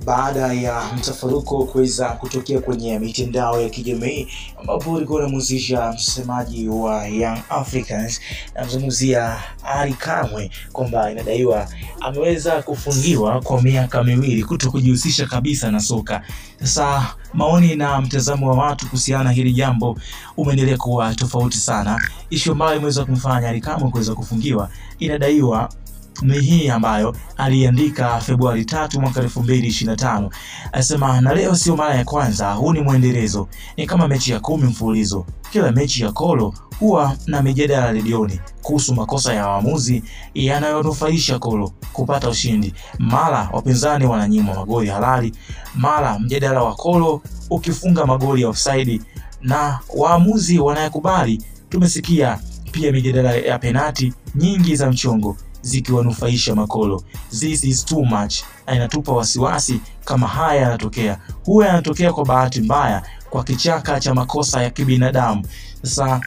baada ya mtafaruko kuweza kutokea kwenye mitandao ya kijamii ambapo alikuwa anamhusisha msemaji wa Young Africans namzungumzia Ally Kamwe kwamba inadaiwa ameweza kufungiwa kwa miaka miwili kutokujihusisha kabisa na soka. Sasa maoni na mtazamo wa watu kuhusiana hili jambo umeendelea kuwa tofauti sana. Issue ambayo imeweza kumfanya Ally Kamwe kuweza kufungiwa inadaiwa ni hii ambayo aliandika Februari 3 mwaka 2025. Anasema na leo sio mara ya kwanza, huu ni muendelezo. Ni kama mechi ya 10 mfululizo. Kila mechi ya Kolo huwa na mijadala redioni kuhusu makosa ya waamuzi yanayonufaisha Kolo kupata ushindi. Mara wapinzani wananyimwa magoli halali, mara mjadala wa Kolo ukifunga magoli ya offside na waamuzi wanayakubali. Tumesikia pia mijadala ya penalti nyingi za mchongo zikiwanufaisha makolo. This is too much. Inatupa wasiwasi kama haya yanatokea. Huwa yanatokea kwa bahati mbaya kwa kichaka cha makosa ya kibinadamu. Sasa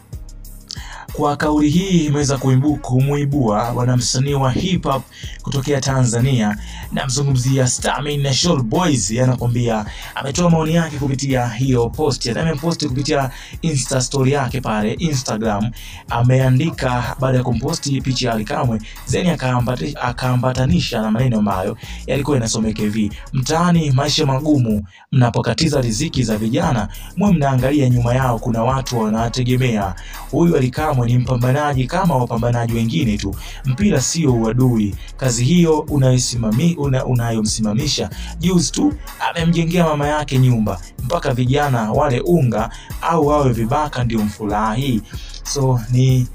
kwa kauli hii imeweza kumuibua wanamsanii wa hip hop kutokea Tanzania na mzungumzia Stamina Short Boys. Anakuambia ametoa maoni yake kupitia hiyo post. Ameposti kupitia Insta story yake pale Instagram. Ameandika baada ya kumposti picha ya Ally Kamwe, zeni akaambatanisha na maneno ambayo yalikuwa yanasomeka hivi: mtaani maisha magumu, mnapokatiza riziki za vijana, mwe mnaangalia nyuma yao kuna watu wanategemea. Huyu Ally Kamwe ni mpambanaji kama wapambanaji wengine tu. Mpira sio uadui. Kazi hiyo unayomsimamisha. Juzi tu amemjengea mama yake nyumba, mpaka vijana wale unga au wawe vibaka ndio mfurahi. So ni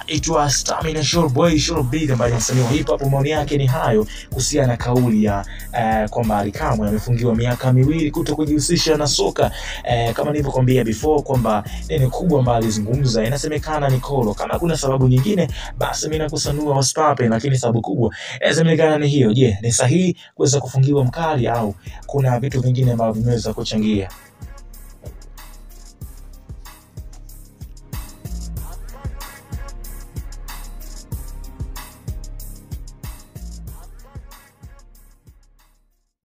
itwa Stamina Short Boy Short Beat ambaye msanii wa hip hop. Maoni yake ni hayo kuhusiana na kauli ya kwamba Ally Kamwe amefungiwa miaka miwili kutokujihusisha na soka. Kama nilivyokuambia before kwamba neno kubwa ambalo alizungumza inasemekana ni Kolo. Kama kuna sababu nyingine basi mimi nakusanua waspape, lakini sababu kubwa inasemekana ni hiyo. Je, ni sahihi kuweza kufungiwa mkali au kuna vitu vingine ambavyo vimeweza kuchangia?